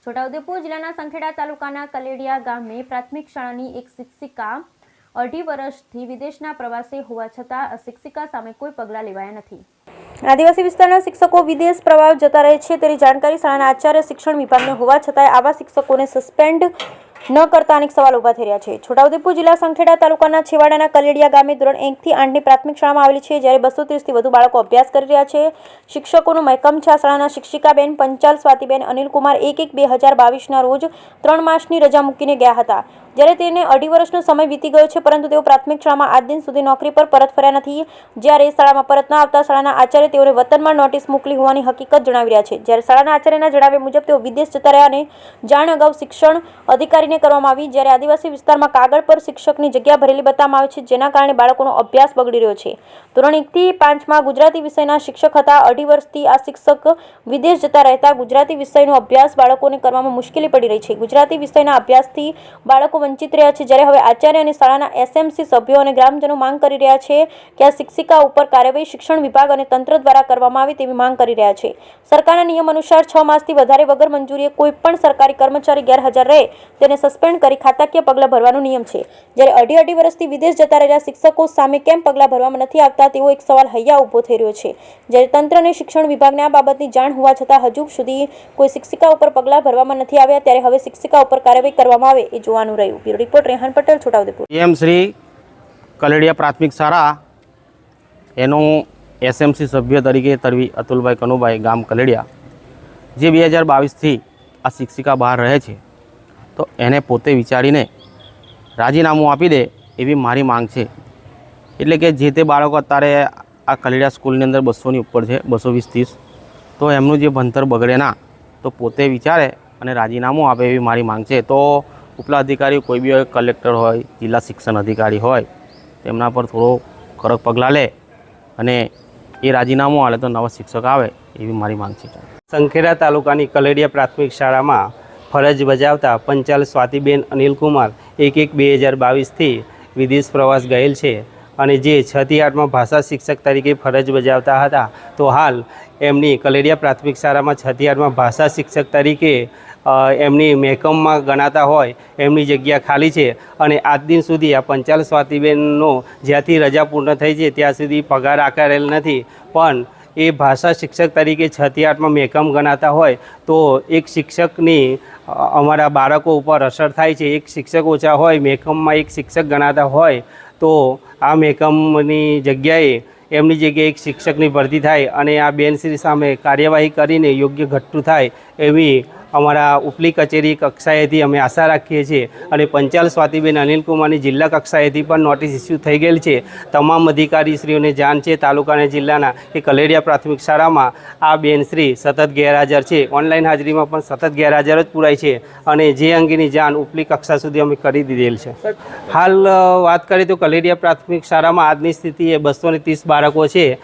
છોટાઉદેપુર જિલ્લાના સંખેડા તાલુકાના કલેડિયા ગામે પ્રાથમિક શાળાની એક શિક્ષિકા 2.5 વર્ષથી વિદેશના પ્રવાસે હોવા છતાં આ શિક્ષિકા સામે કોઈ પગલાં લેવાયા નથી। આદિવાસી વિસ્તારના શિક્ષકો વિદેશ પ્રવાસ જતા રહે છે તેની જાણકારી શાળાના આચાર્ય શિક્ષણ વિભાગને હોવા છતાં આવા શિક્ષકોને સસ્પેન્ડ ન કરતા અનેક સવાલ ઊભા થઈ રહ્યા છે। છોટાઉદેપુર જિલ્લા સંખેડા તાલુકાના છેવાડાના કલેડિયા ગામે ધોરણ 1 થી 8ની પ્રાથમિક શાળામાં આવેલી છે, જ્યારે 230 થી વધુ બાળકો અભ્યાસ કરી રહ્યા છે। શિક્ષકોનું મહેકમ છે। શાળાના શિક્ષિકાબેન પંચાલ સ્વાતિબેન અનિલકુમાર 1/1/2022ના રોજ 3 માસની રજા મૂકીને ગયા હતા, જ્યારે તેને 2.5 વર્ષનો સમય વીતી ગયો છે, પરંતુ તેઓ પ્રાથમિક શાળામાં આજ દિન સુધી નોકરી પર પરત ફર્યા નથી। જ્યારે શાળામાં પરત ન આવતા શાળાના આચાર્ય તેઓને વતનમાં નોટિસ મોકલી હોવાની હકીકત જણાવી રહ્યા છે। જ્યારે શાળાના આચાર્યના જણાવ્યા મુજબ તેઓ વિદેશ જતા રહ્યા અને જાણ અગાઉ શિક્ષણ અધિકારીને કરવામાં આવી, જ્યારે આદિવાસી વિસ્તારમાં કાગળ પર શિક્ષકની જગ્યા ભરેલી બતાવવામાં આવે છે, જેના કારણે બાળકોનો અભ્યાસ બગડી રહ્યો છે। ધોરણ 1 થી 5માં ગુજરાતી વિષયના શિક્ષક હતા। 2.5 વર્ષથી આ શિક્ષક વિદેશ જતા રહેતા ગુજરાતી વિષયનો અભ્યાસ બાળકોને કરવામાં મુશ્કેલી પડી રહી છે। ગુજરાતી વિષયના અભ્યાસથી બાળકો વંચિત રહ્યા છે, જ્યારે હવે આચાર્ય અને શાળાના એસએમસી સભ્યો અને ગ્રામજનો માંગ કરી રહ્યા છે કે આ શિક્ષિકા ઉપર કાર્યવાહી શિક્ષણ વિભાગ અને તંત્ર દ્વારા કરવામાં આવે તેવી માંગ કરી રહ્યા છે। સરકારના નિયમ અનુસાર 6 માસથી વધારે વગર મંજૂરીએ કોઈ પણ સરકારી કર્મચારી ગેરહાજર રહે તેને સસ્પેન્ડ કરી ખાતાકીય પગલાં ભરવાનો નિયમ છે, જ્યારે 2.5 વર્ષથી વિદેશ જતા રહેલા શિક્ષકો સામે કેમ પગલાં ભરવામાં નથી આવતા તેવો એક સવાલ હૈયા ઊભો થઈ રહ્યો છે। જ્યારે તંત્ર અને શિક્ષણ વિભાગને આ બાબતની જાણ હોવા છતાં હજુ સુધી કોઈ શિક્ષિકા ઉપર પગલાં ભરવામાં નથી આવ્યા, ત્યારે હવે શિક્ષિકા ઉપર કાર્યવાહી કરવામાં આવે એ જોવાનું રહ્યું। Bureau report Rehan Patel, Chhota Udepur. એમ શ્રી કલેડિયા પ્રાથમિક શાળા એનું એસએમસી સભ્ય તરીકે તરવી અતુલભાઈ કનુભાઈ ગામ કલેડિયા, જે 2022થી આ શિક્ષિકા બહાર રહે છે, તો એને પોતે વિચારીને રાજીનામું આપી દે એવી મારી માંગ છે। એટલે કે જે તે બાળકો અત્યારે આ કલેડિયા સ્કૂલની અંદર 200ની ઉપર છે, 220-30, તો એમનું જે ભણતર બગડે ના, તો પોતે વિચારે અને રાજીનામું આપે એવી મારી માંગ છે। તો ઉપલા અધિકારી કોઈ બી હોય, કલેક્ટર હોય, જિલ્લા શિક્ષણ અધિકારી હોય, તેમના પર થોડો કડક પગલાં લે અને એ રાજીનામું આલે તો નવા શિક્ષક આવે એવી મારી માંગ છે। સંખેડા તાલુકાની કલેડિયા પ્રાથમિક શાળામાં ફરજ બજાવતા પંચાલ સ્વાતિબેન અનિલકુમાર 1/1/2022થી વિદેશ પ્રવાસ ગયેલ છે અને જે 6 થી 8માં ભાષા શિક્ષક તરીકે ફરજ બજાવતા હતા, તો હાલ એમની કલેડિયા પ્રાથમિક શાળામાં 6 થી 8માં ભાષા શિક્ષક તરીકે એમની મહેકમમાં ગણાતા હોય એમની જગ્યા ખાલી છે અને આજ દિન સુધી આ પંચાલ સ્વાતિબેનનો જ્યાંથી રજા પૂર્ણ થઈ છે ત્યાં સુધી પગાર આકારેલ નથી, પણ એ ભાષા શિક્ષક તરીકે 6 થી 8માં મહેકમ ગણાતા હોય તો એક શિક્ષકની અમારા બાળકો ઉપર અસર થાય છે। એક શિક્ષક ઓછા હોય, મહેકમમાં એક શિક્ષક ગણાતા હોય, તો આ મહેકમની જગ્યાએ એમની જગ્યાએ એક શિક્ષકની ભરતી થાય અને આ બેનશ્રી સામે કાર્યવાહી કરીને યોગ્ય ઘટતું થાય એવી અમારા ઉપલી કચેરી કક્ષાએથી અમે આશા રાખીએ છીએ। અને પંચાલ સ્વાતિબેન અનિલકુમારની જિલ્લા કક્ષાએથી પણ નોટિસ ઇસ્યુ થઈ ગયેલ છે। તમામ અધિકારીશ્રીઓને જાણ છે તાલુકાના જિલ્લાના કે કલેડિયા પ્રાથમિક શાળામાં આ બેનશ્રી સતત ગેરહાજર છે, ઓનલાઈન હાજરીમાં પણ સતત ગેરહાજર જ પુરાય છે અને જે અંગેની જાણ ઉપલી કક્ષા સુધી અમે કરી દીધેલ છે। હાલ વાત કરીએ તો કલેડિયા પ્રાથમિક શાળામાં આજની સ્થિતિએ 230 બાળકો છે।